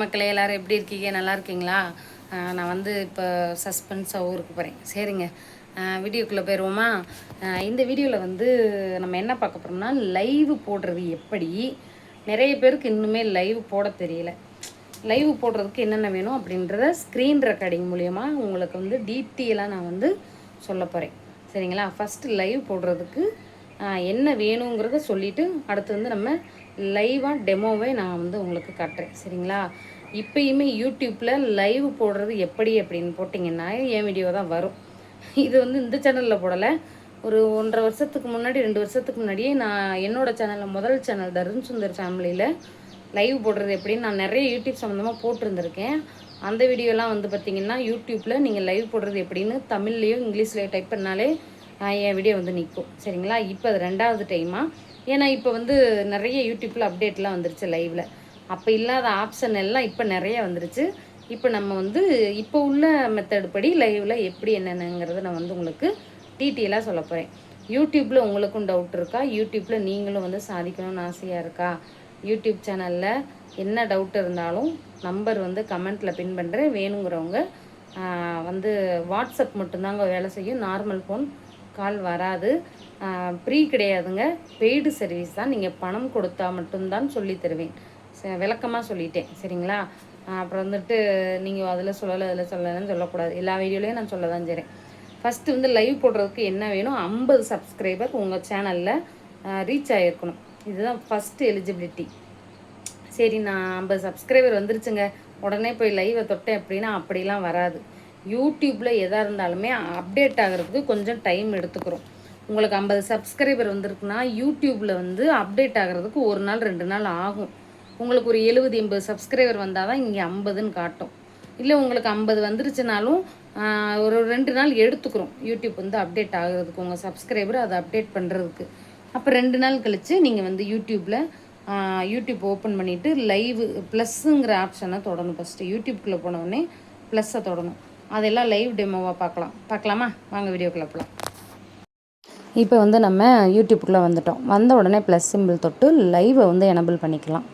மக்களே எல்லோரும் எப்படி இருக்கீங்க? நல்லா இருக்கீங்களா? நான் வந்து இப்போ சஸ்பென்ஸாக ஊருக்கு போகிறேன். சரிங்க, வீடியோக்குள்ளே போயிடுவோமா? இந்த வீடியோவில் வந்து நம்ம என்ன பார்க்க போகிறோம்னா, லைவ் போடுறது எப்படி. நிறைய பேருக்கு இன்னுமே லைவ் போட தெரியல. லைவ் போடுறதுக்கு என்னென்ன வேணும் அப்படின்றத ஸ்க்ரீன் ரெக்கார்டிங் மூலயமா உங்களுக்கு வந்து டீட்டெயிலாக நான் வந்து சொல்ல போகிறேன். சரிங்களா? ஃபஸ்ட்டு லைவ் போடுறதுக்கு என்ன வேணுங்கிறத சொல்லிவிட்டு அடுத்து வந்து நம்ம லைவாக டெமோவை நான் வந்து உங்களுக்கு காட்டுறேன். சரிங்களா? இப்போயுமே யூடியூப்பில் லைவ் போடுறது எப்படி அப்படின்னு போட்டிங்கன்னா என் வீடியோ தான் வரும். இது வந்து இந்த சேனலில் போடலை, ஒரு 1.5 வருஷத்துக்கு முன்னாடி 2 வருஷத்துக்கு முன்னாடியே நான் என்னோடய சேனலில் முதல் சேனல் தருண் சுந்தர் ஃபேமிலியில் லைவ் போடுறது எப்படின்னு நான் நிறைய யூடியூப் சம்மந்தமாக போட்டிருந்துருக்கேன். அந்த வீடியோலாம் வந்து பார்த்திங்கன்னா யூடியூப்பில் நீங்கள் லைவ் போடுறது எப்படின்னு தமிழ்லேயோ இங்கிலீஷ்லேயோ டைப் பண்ணாலே என் வீடியோ வந்து நிற்கும். சரிங்களா? இப்போ அது 2வது டைமாக, ஏன்னா இப்போ வந்து நிறைய யூடியூப்பில் அப்டேட்லாம் வந்துருச்சு லைவில். அப்போ இல்லாத ஆப்ஷன் எல்லாம் இப்போ நிறைய வந்துருச்சு. இப்போ நம்ம வந்து இப்போ உள்ள மெத்தடு படி லைவில் எப்படி என்னென்னங்கிறத நான் வந்து உங்களுக்கு டீட்டெயிலாக சொல்ல போகிறேன். யூடியூப்பில் உங்களுக்கும் டவுட் இருக்கா? யூடியூப்பில் நீங்களும் வந்து சாதிக்கணும்னு ஆசையாக இருக்கா? யூடியூப் சேனலில் என்ன டவுட் இருந்தாலும் நம்பர் வந்து கமெண்ட்டில் பின் பண்ணுறேன். வேணுங்கிறவங்க வந்து வாட்ஸ்அப் மட்டும்தாங்க வேலை செய்யும். நார்மல் ஃபோன் கால் வராது. ஃப்ரீ கிடையாதுங்க, பெய்டு சர்வீஸ் தான். நீங்கள் பணம் கொடுத்தா மட்டும்தான் சொல்லி தருவேன். விளக்கமாக சொல்லிட்டேன். சரிங்களா? அப்புறம் வந்துட்டு நீங்கள் அதில் சொல்லலை அதில் சொல்லலைன்னு சொல்லக்கூடாது. எல்லா வீடியோலையும் நான் சொல்ல தான் செய்கிறேன். ஃபஸ்ட்டு வந்து லைவ் போடுறதுக்கு என்ன வேணும்? 50 சப்ஸ்கிரைபர் உங்கள் சேனலில் ரீச் ஆகிருக்கணும். இதுதான் ஃபஸ்ட்டு எலிஜிபிலிட்டி. சரி, நான் 50 சப்ஸ்கிரைபர் வந்துருச்சுங்க, உடனே போய் லைவை தொட்டேன் அப்படின்னா அப்படிலாம் வராது. யூடியூப்பில் எதாக இருந்தாலுமே அப்டேட் ஆகிறதுக்கு கொஞ்சம் டைம் எடுத்துக்கிறோம். உங்களுக்கு 50 சப்ஸ்கிரைபர் வந்திருக்குன்னா யூடியூப்பில் வந்து அப்டேட் ஆகிறதுக்கு 1 நாள் 2 நாள் ஆகும். உங்களுக்கு ஒரு 70-80 சப்ஸ்கிரைபர் வந்தால் தான் இங்கே 50ன்னு காட்டும். இல்லை உங்களுக்கு 50 வந்துருச்சுனாலும் ஒரு 2 நாள் எடுத்துக்கிறோம் யூடியூப் வந்து அப்டேட் ஆகிறதுக்கு, உங்கள் சப்ஸ்கிரைபர் அதை அப்டேட் பண்ணுறதுக்கு. அப்போ 2 நாள் கழித்து நீங்கள் வந்து யூடியூப்பில் யூடியூப் ஓப்பன் பண்ணிவிட்டு லைவ் ப்ளஸ்ஸுங்கிற ஆப்ஷனை தொடணும். ஃபஸ்ட்டு யூடியூப்குள்ளே போனோடனே ப்ளஸ்ஸை தொடணும். அதெல்லாம் லைவ் டெமோவாக பார்க்கலாமா? வாங்க வீடியோக்குள்ளே போகலாம். இப்போ வந்து நம்ம யூடியூப்புக்குள்ளே வந்துட்டோம். வந்த உடனே ப்ளஸ் சிம்பிள் தொட்டு லைவை வந்து எனபிள் பண்ணிக்கலாம்.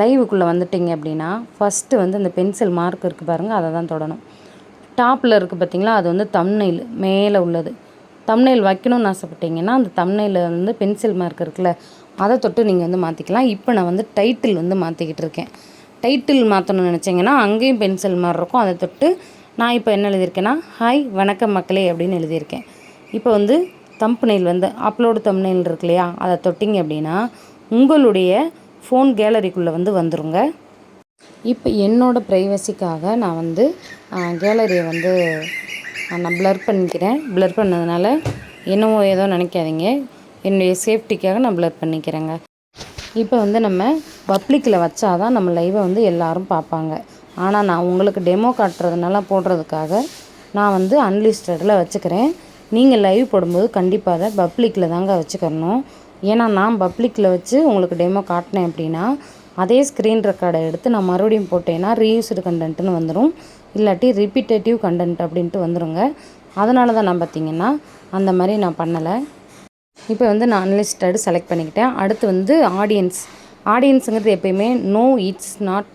லைவுக்குள்ளே வந்துட்டிங்க அப்படின்னா ஃபஸ்ட்டு வந்து இந்த பென்சில் மார்க் இருக்குது பாருங்கள், அதை தான் தொடணும். டாப்பில் இருக்குது பார்த்திங்களா, அது வந்து தம்ப்நெயில் மேலே உள்ளது. தம்ப்நெயில் வைக்கணும்னு ஆசைப்பட்டீங்கன்னா அந்த தம்ப்நெயிலில் வந்து பென்சில் மார்க் இருக்குல்ல, அதை தொட்டு நீங்கள் வந்து மாற்றிக்கலாம். இப்போ நான் வந்து டைட்டில் வந்து மாற்றிக்கிட்டு இருக்கேன். டைட்டில் மாற்றணும்னு நினச்சிங்கன்னா அங்கேயும் பென்சில் மாதிரி இருக்கும், அதை தொட்டு நான் இப்போ என்ன எழுதியிருக்கேன்னா ஹாய் வணக்கம் மக்களே அப்படின்னு எழுதியிருக்கேன். இப்போ வந்து தம்ப்நெயில் வந்து அப்லோடு தம்ப்நெயில் இருக்கு இல்லையா, அதை தொட்டிங்க அப்படின்னா உங்களுடைய ஃபோன் கேலரிக்குள்ளே வந்து வந்துருங்க. இப்போ என்னோடய ப்ரைவசிக்காக நான் வந்து கேலரியை வந்து நான் ப்ளர் பண்ணிக்கிறேன். ப்ளர் பண்ணதுனால என்னவோ ஏதோ நினைக்காதீங்க, என்னுடைய சேஃப்டிக்காக நான் ப்ளர் பண்ணிக்கிறேங்க. இப்போ வந்து நம்ம பப்ளிக்கில் வச்சா தான் நம்ம லைவை வந்து எல்லோரும் பார்ப்பாங்க. ஆனால் நான் உங்களுக்கு டெமோ காட்டுறதுனால போடுறதுக்காக நான் வந்து அன்லிஸ்டடில் வச்சுக்கிறேன். நீங்கள் லைவ் போடும்போது கண்டிப்பாக அதை பப்ளிக்கில் தாங்க வச்சுக்கணும். ஏன்னா நான் பப்ளிக்கில் வச்சு உங்களுக்கு டெமோ காட்டினேன் அப்படின்னா அதே ஸ்க்ரீன் ரெக்கார்டை எடுத்து நான் மறுபடியும் போட்டேன்னா ரீயூஸ்டு கண்டென்ட்னு வந்துடும், இல்லாட்டி ரிப்பீட்டேட்டிவ் கண்டென்ட் அப்படின்ட்டு வந்துடுங்க. அதனால தான் நான் பார்த்திங்கன்னா அந்த மாதிரி நான் பண்ணலை. இப்போ வந்து நான் அன்லிஸ்டடு செலக்ட் பண்ணிக்கிட்டேன். அடுத்து வந்து ஆடியன்ஸுங்கிறது எப்பயுமே no it's not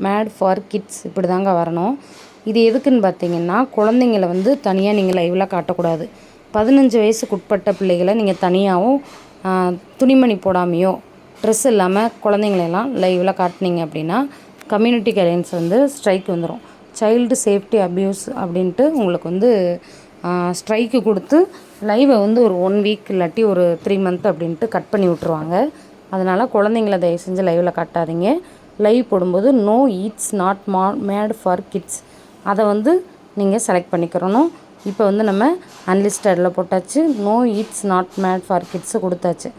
made for kids இப்படி தாங்க வரணும். இது எதுக்குன்னு பார்த்தீங்கன்னா குழந்தைங்கள வந்து தனியாக நீங்கள் லைவில் காட்டக்கூடாது. 15 வயசுக்கு உட்பட்ட பிள்ளைகளை நீங்கள் தனியாகவும் துணிமணி போடாமையோ ட்ரெஸ் இல்லாமல் குழந்தைங்களெல்லாம் லைவில் காட்டினீங்க அப்படின்னா கம்யூனிட்டி கைட்லைன்ஸ் வந்து ஸ்ட்ரைக் வந்துடும். சைல்டு சேஃப்டி அப்யூஸ் அப்படின்ட்டு உங்களுக்கு வந்து ஸ்ட்ரைக்கு கொடுத்து லைவை வந்து ஒரு 1 வீக் இல்லாட்டி ஒரு 3 மந்த் அப்படின்ட்டு கட் பண்ணி விட்ருவாங்க. அதனால் குழந்தைங்கள தயவு செஞ்சு லைவில் காட்டாதீங்க. லைவ் போடும்போது no it's not made for kids அதை வந்து நீங்கள் செலக்ட் பண்ணிக்கிறணும். இப்போ வந்து நம்ம அன்லிஸ்டடில் போட்டாச்சு, no it's not made for kids கொடுத்தாச்சு.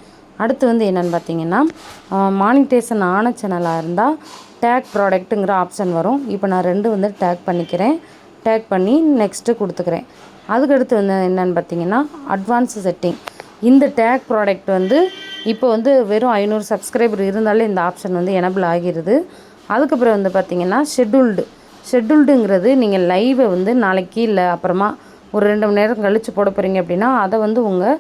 அடுத்து வந்து என்னென்னு பார்த்தீங்கன்னா மானிட்டேஷன் ஆன சேனலாக இருந்தால் டேக் ப்ராடக்ட்டுங்கிற ஆப்ஷன் வரும். இப்போ நான் 2 வந்து டேக் பண்ணிக்கிறேன். டேக் பண்ணி நெக்ஸ்ட்டு கொடுத்துக்கிறேன். அதுக்கடுத்து வந்து என்னென்னு பார்த்தீங்கன்னா அட்வான்ஸ் செட்டிங். இந்த டேக் ப்ராடக்ட் வந்து இப்போ வந்து வெறும் 500 சப்ஸ்கிரைபர் இருந்தாலே இந்த ஆப்ஷன் வந்து எனபிள் ஆகிடுது. அதுக்கப்புறம் வந்து பார்த்திங்கன்னா ஷெட்யூல்டுங்கிறது நீங்கள் லைவை வந்து நாளைக்கு இல்லை அப்புறமா ஒரு 2 மணி நேரம் கழித்து போட போகிறீங்க அப்படின்னா அதை வந்து உங்கள்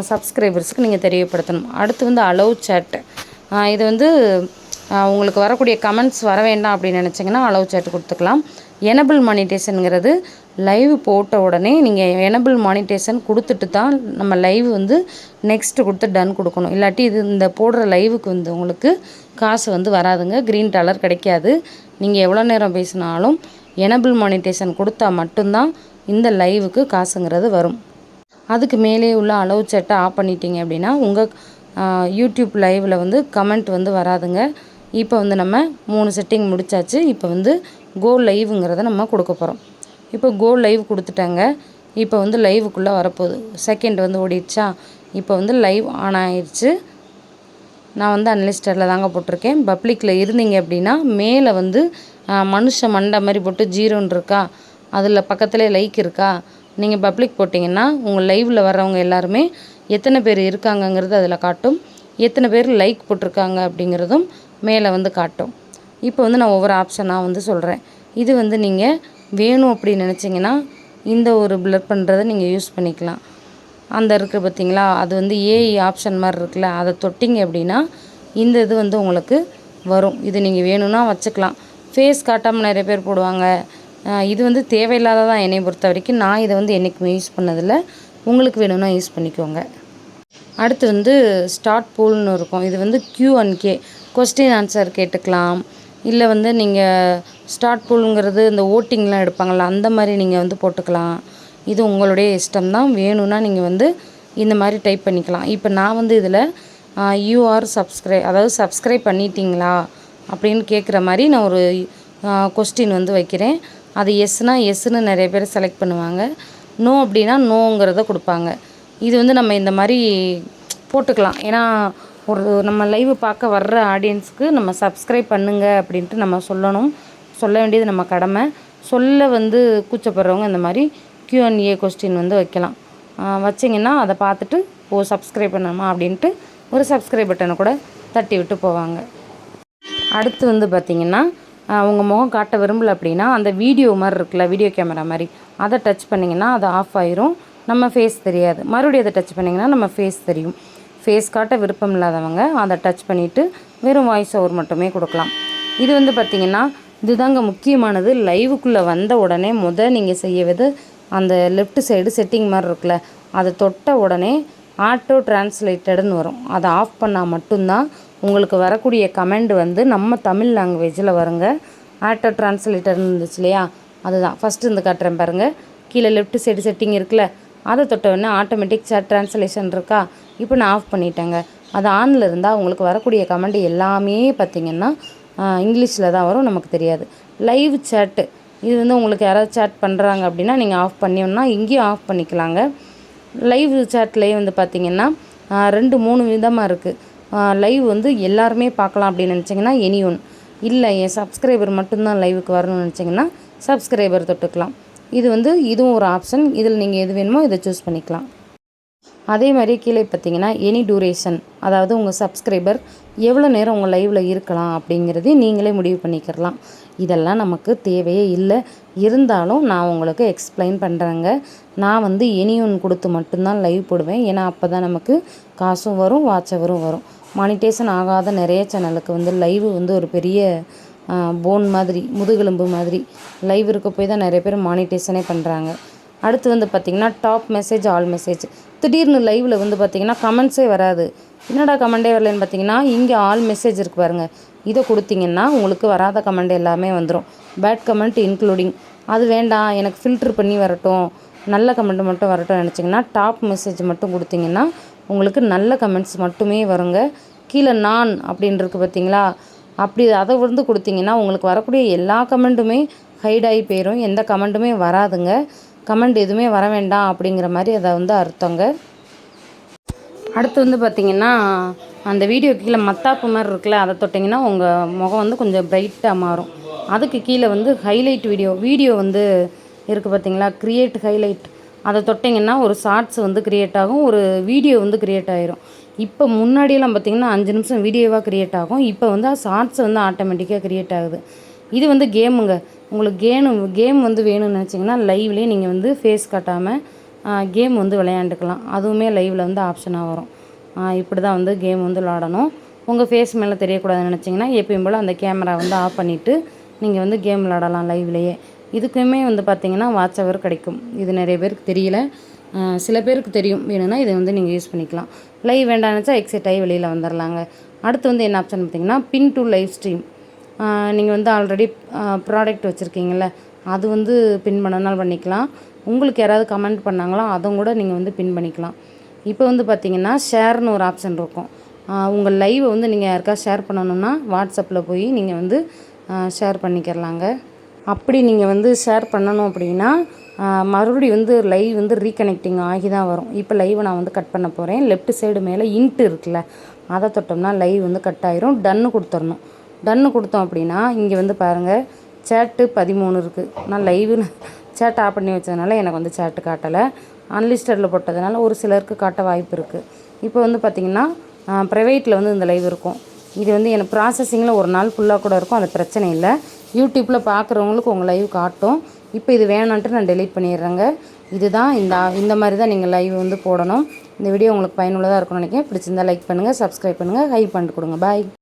சப்ஸ்கிரைபர்ஸுக்கு நீங்கள் தெரியப்படுத்தணும். அடுத்து வந்து அலோவ் சேட். இது வந்து உங்களுக்கு வரக்கூடிய கமெண்ட்ஸ் வர வேண்டாம் அப்படின்னு நினச்சிங்கன்னா அலோவ் சேட் கொடுத்துக்கலாம். எனபிள் மானிட்டேஷனுங்கிறது லைவ் போட்ட உடனே நீங்கள் எனபிள் மானிட்டேஷன் கொடுத்துட்டு தான் நம்ம லைவ் வந்து நெக்ஸ்ட்டு கொடுத்து டன் கொடுக்கணும். இல்லாட்டி இது இந்த போடுற லைவுக்கு வந்து உங்களுக்கு காசு வந்து வராதுங்க, க்ரீன் டாலர் கிடைக்காது. நீங்கள் எவ்வளோ நேரம் பேசினாலும் எனபிள் மானிட்டேஷன் கொடுத்தா மட்டும்தான் இந்த லைவுக்கு காசுங்கிறது வரும். அதுக்கு மேலே உள்ள அலோவ் சேட்டை ஆஃப் பண்ணிட்டீங்க அப்படின்னா உங்கள் யூடியூப் லைவில் வந்து கமெண்ட் வந்து வராதுங்க. இப்போ வந்து நம்ம 3 செட்டிங் முடித்தாச்சு. இப்போ வந்து கோ லைவுங்கிறத நம்ம கொடுக்க போகிறோம். இப்போ கோ லைவ் கொடுத்துட்டாங்க. இப்போ வந்து லைவுக்குள்ளே வரப்போகுது. செகண்ட் வந்து ஓடிடுச்சா. இப்போ வந்து லைவ் ஆன் ஆயிடுச்சு. நான் வந்து அன்லிஸ்டடில் தாங்க போட்டிருக்கேன். பப்ளிக்கில் இருந்தீங்க அப்படின்னா மேலே வந்து மனுஷ மண்டை மாதிரி போட்டு 0ன்னு இருக்கா, அதில் பக்கத்துலேயே லைக் இருக்கா. நீங்கள் பப்ளிக் போட்டிங்கன்னா உங்கள் லைவில் வர்றவங்க எல்லாருமே எத்தனை பேர் இருக்காங்கங்கிறது அதில் காட்டும், எத்தனை பேர் லைக் போட்டிருக்காங்க அப்படிங்கிறதும் மேலே வந்து காட்டும். இப்போ வந்து நான் ஒவ்வொரு ஆப்ஷனாக வந்து சொல்கிறேன். இது வந்து நீங்கள் வேணும் அப்படின்னு நினச்சிங்கன்னா இந்த ஒரு பிளர் பண்ணுறதை நீங்கள் யூஸ் பண்ணிக்கலாம். அந்த இருக்குது பார்த்தீங்களா, அது வந்து ஏஐ ஆப்ஷன் மாதிரி இருக்குல்ல, அதை தொட்டிங்க அப்படின்னா இந்த இது வந்து உங்களுக்கு வரும். இது நீங்கள் வேணும்னா வச்சுக்கலாம். ஃபேஸ் காட்டாமல் நிறைய பேர் போடுவாங்க. இது வந்து தேவையில்லாததான் என்னை பொறுத்த வரைக்கும். நான் இதை வந்து என்றைக்குமே யூஸ் பண்ணதில்லை. உங்களுக்கு வேணும்னா யூஸ் பண்ணிக்கோங்க. அடுத்து வந்து ஸ்டார்ட் பூல்னு இருக்கும். இது வந்து Q&K, கொஸ்டின் ஆன்சர் கேட்டுக்கலாம். இல்லை வந்து நீங்கள் ஸ்டார்ட் பூலுங்கிறது இந்த ஓட்டிங்லாம் எடுப்பாங்கள்ல, அந்த மாதிரி நீங்கள் வந்து போட்டுக்கலாம். இது உங்களுடைய இஷ்டம்தான். வேணும்னா நீங்கள் வந்து இந்த மாதிரி டைப் பண்ணிக்கலாம். இப்போ நான் வந்து இதில் யூஆர் அதாவது சப்ஸ்கிரைப் பண்ணிட்டீங்களா அப்படின்னு கேட்குற மாதிரி நான் ஒரு கொஸ்டின் வந்து வைக்கிறேன். அது எஸ்னால் எஸ்ன்னு நிறைய பேர் செலக்ட் பண்ணுவாங்க, நோ அப்படின்னா நோங்கிறத கொடுப்பாங்க. இது வந்து நம்ம இந்த மாதிரி போட்டுக்கலாம். ஏன்னா ஒரு நம்ம லைவ் பார்க்க வர்ற ஆடியன்ஸுக்கு நம்ம சப்ஸ்கிரைப் பண்ணுங்க அப்படின்ட்டு நம்ம சொல்லணும். சொல்ல வேண்டியது நம்ம கடமை. சொல்ல வந்து கூச்சப்படுறவங்க இந்த மாதிரி Q&A கொஸ்டின் வந்து வைக்கலாம். வச்சிங்கன்னா அதை பார்த்துட்டு சப்ஸ்கிரைப் பண்ணணுமா அப்படின்ட்டு ஒரு சப்ஸ்கிரைப் பட்டனை கூட தட்டி விட்டு போவாங்க. அடுத்து வந்து பார்த்திங்கன்னா உங்கள் முகம் காட்ட விரும்பலை அப்படின்னா அந்த வீடியோ மாதிரி இருக்குல்ல, வீடியோ கேமரா மாதிரி, அதை டச் பண்ணிங்கன்னா அது ஆஃப் ஆயிரும். நம்ம ஃபேஸ் தெரியாது. மறுபடியும் அதை டச் பண்ணிங்கன்னா நம்ம ஃபேஸ் தெரியும். ஃபேஸ் காட்ட விருப்பம் இல்லாதவங்க அதை டச் பண்ணிவிட்டு வெறும் வாய்ஸ் ஓவர் மட்டுமே கொடுக்கலாம். இது வந்து பார்த்திங்கன்னா இதுதாங்க முக்கியமானது. லைவுக்குள்ளே வந்த உடனே நீங்கள் செய்யவது அந்த லெஃப்ட் சைடு செட்டிங் மாதிரி இருக்குல்ல, அதை தொட்ட உடனே ஆட்டோ டிரான்ஸ்லேட்டடுன்னு வரும். அதை ஆஃப் பண்ணால் மட்டும்தான் உங்களுக்கு வரக்கூடிய கமெண்ட் வந்து நம்ம தமிழ் லாங்குவேஜில் வருங்க. ஆட்டோ டிரான்ஸ்லேட்டர்னு இருந்துச்சு இல்லையா, அதுதான் ஃபஸ்ட்டு இந்த காட்டுறேன் பாருங்கள். கீழே லெஃப்ட் சைடு செட்டிங் இருக்குல்ல, அதை தொட்ட உடனே ஆட்டோமேட்டிக் சாட் டிரான்ஸ்லேஷன் இருக்கா. இப்போ நான் ஆஃப் பண்ணிட்டேங்க. அது ஆனில் இருந்தால் உங்களுக்கு வரக்கூடிய கமெண்ட் எல்லாமே பார்த்திங்கன்னா இங்கிலீஷில் தான் வரும், நமக்கு தெரியாது. லைவ் சேட்டு இது வந்து உங்களுக்கு யாராவது சேட் பண்ணுறாங்க அப்படின்னா நீங்கள் ஆஃப் பண்ணிங்கன்னா இங்கேயும் ஆஃப் பண்ணிக்கலாங்க. லைவ் சேட்லேயே வந்து பார்த்திங்கன்னா 2-3 விதமாக இருக்குது. லைவ் வந்து எல்லாருமே பார்க்கலாம் அப்படின்னு நினச்சிங்கன்னா எனிஒன், இல்லை என் சப்ஸ்கிரைபர் மட்டும்தான் லைவுக்கு வரணும்னு நினச்சிங்கன்னா சப்ஸ்கிரைபர் தொட்டுக்கலாம். இது வந்து இதுவும் ஒரு ஆப்ஷன். இதில் நீங்கள் எது வேணுமோ இதை சூஸ் பண்ணிக்கலாம். அதே மாதிரி கீழே பார்த்திங்கன்னா எனி டூரேஷன், அதாவது உங்கள் சப்ஸ்கிரைபர் எவ்வளோ நேரம் உங்கள் லைவில் இருக்கலாம் அப்படிங்கிறதையும் நீங்களே முடிவு பண்ணிக்கிறலாம். இதெல்லாம் நமக்கு தேவையே இல்லை. இருந்தாலும் நான் உங்களுக்கு எக்ஸ்பிளைன் பண்ணுறேங்க. நான் வந்து எனி1 கொடுத்து மட்டும்தான் லைவ் போடுவேன். ஏன்னா அப்போ தான் நமக்கு காசும் வரும், வாட்சவரும் வரும். மானிட்டேஷன் ஆகாத நிறைய சேனலுக்கு வந்து லைவ் வந்து ஒரு பெரிய போன் மாதிரி, முதுகெலும்பு மாதிரி லைவ் இருக்க போய் தான் நிறைய பேர் மானிட்டேஷனே பண்ணுறாங்க. அடுத்து வந்து பார்த்திங்கன்னா டாப் மெசேஜ், ஆல் மெசேஜ். திடீர்னு லைவில் வந்து பார்த்திங்கன்னா கமெண்ட்ஸே வராது. என்னடா கமெண்டே வரலன்னு பார்த்திங்கன்னா இங்கே ஆல் மெசேஜ் இருக்குது பாருங்கள், இதை கொடுத்திங்கன்னா உங்களுக்கு வராத கமெண்ட் எல்லாமே வந்துடும். Bad comment including. அது வேண்டாம், எனக்கு ஃபில்ட்ரு பண்ணி வரட்டும், நல்ல கமெண்ட் மட்டும் வரட்டும் நினச்சிங்கன்னா டாப் மெசேஜ் மட்டும் கொடுத்திங்கன்னா உங்களுக்கு நல்ல கமெண்ட்ஸ் மட்டுமே வருங்க. கீழே நான் அப்படின்னு இருக்குது பார்த்திங்களா, அப்படி அதை வந்து கொடுத்திங்கன்னா உங்களுக்கு வரக்கூடிய எல்லா கமெண்ட்டுமே ஹைடாகி போயிடும். எந்த கமெண்ட்டுமே வராதுங்க. கமெண்ட் எதுவுமே வர வேண்டாம் அப்படிங்கிற மாதிரி அதை வந்து அர்த்தங்க. அடுத்து வந்து பார்த்திங்கன்னா அந்த வீடியோ கீழே மத்தாப்பு மாதிரி இருக்குல்ல, அதை தொட்டிங்கன்னா உங்கள் முகம் வந்து கொஞ்சம் பிரைட்டாக மாறும். அதுக்கு கீழே வந்து ஹைலைட் வீடியோ வந்து இருக்குது பார்த்திங்களா, க்ரியேட் ஹைலைட், அதை தொட்டிங்கன்னா ஒரு ஷார்ட்ஸ் வந்து க்ரியேட் ஆகும், ஒரு வீடியோ வந்து க்ரியேட் ஆகிரும். இப்போ முன்னாடியெல்லாம் பார்த்திங்கன்னா 5 நிமிஷம் வீடியோவாக க்ரியேட் ஆகும். இப்போ வந்து ஷார்ட்ஸ் வந்து ஆட்டோமேட்டிக்காக க்ரியேட் ஆகுது. இது வந்து கேமுங்க. உங்களுக்கு கேம் வந்து வேணும்னு நினச்சிங்கன்னா லைவ்லேயே நீங்கள் வந்து ஃபேஸ் காட்டாமல் கேம் வந்து விளையாண்டுக்கலாம். அதுவுமே லைவில் வந்து ஆப்ஷனாக வரும். இப்படி தான் வந்து கேம் வந்து விளாடணும். உங்கள் ஃபேஸ் மேலே தெரியக்கூடாதுன்னு நினச்சிங்கன்னா எப்பயும் போல் அந்த கேமரா வந்து ஆஃப் பண்ணிவிட்டு நீங்கள் வந்து கேம் விளாடலாம் லைவ்லேயே. இதுக்குமே வந்து பார்த்திங்கன்னா வாட்ச் ஹவர் கிடைக்கும். இது நிறைய பேருக்கு தெரியல, சில பேருக்கு தெரியும். வேணும்னா இதை வந்து நீங்கள் யூஸ் பண்ணிக்கலாம். லைவ் வேண்டாம்னு வச்சா எக்ஸிட் ஆகி வெளியில் வந்துடலாங்க. அடுத்து வந்து என்ன ஆப்ஷன் பார்த்திங்கன்னா பின் டு லைவ் ஸ்ட்ரீம். நீங்கள் வந்து ஆல்ரெடி ப்ராடக்ட் வச்சுருக்கீங்கள, அது வந்து பின் பண்ணனாலும் பண்ணிக்கலாம். உங்களுக்கு யாராவது கமெண்ட் பண்ணாங்களோ அதை கூட நீங்கள் வந்து பின் பண்ணிக்கலாம். இப்போ வந்து பார்த்திங்கன்னா ஷேர்னு ஒரு ஆப்ஷன் இருக்கும். உங்கள் லைவை வந்து நீங்கள் யாருக்கா ஷேர் பண்ணணுன்னா வாட்ஸ்அப்பில் போய் நீங்கள் வந்து ஷேர் பண்ணிக்கிறலாங்க. அப்படி நீங்கள் வந்து ஷேர் பண்ணணும் அப்படின்னா மறுபடியும் வந்து லைவ் வந்து ரீகனெக்டிங் ஆகி தான் வரும். இப்போ லைவை நான் வந்து கட் பண்ண போகிறேன். லெஃப்ட் சைடு மேலே இன்ட்டு இருக்குல்ல, அதை தொட்டோம்னா லைவ் வந்து கட் ஆயிரும். டன்னு கொடுத்துடணும். டன்னு கொடுத்தோம் அப்படின்னா இங்கே வந்து பாருங்கள் சேட்டு 13 இருக்குது. நான் லைவு சேட் ஆஃப் பண்ணி வச்சதுனால எனக்கு வந்து சேட்டு காட்டலை. அன்லிஸ்டடில் போட்டதுனால ஒரு சிலருக்கு காட்ட வாய்ப்பு இருக்குது. இப்போ வந்து பார்த்திங்கன்னா ப்ரைவேட்டில் வந்து இந்த லைவ் இருக்கும். இது வந்து எனக்கு ப்ராசஸிங்கில் ஒரு நாள் ஃபுல்லாக கூட இருக்கும், அது பிரச்சனை இல்லை. யூடியூப்பில் பார்க்குறவங்களுக்கு உங்கள் லைவ் காட்டும். இப்போ இது வேணான்ட்டு நான் டெலீட் பண்ணிடுறேங்க. இதுதான் இந்த மாதிரி தான் நீங்கள் லைவ் வந்து போடணும். இந்த வீடியோ உங்களுக்கு பயனுள்ளதாக இருக்கும்னு நினைக்கிறேன். பிடிச்சிருந்தால் லைக் பண்ணுங்கள், சப்ஸ்கிரைப் பண்ணுங்கள், ஹை பண்ணிட்டு கொடுங்க. பாய்.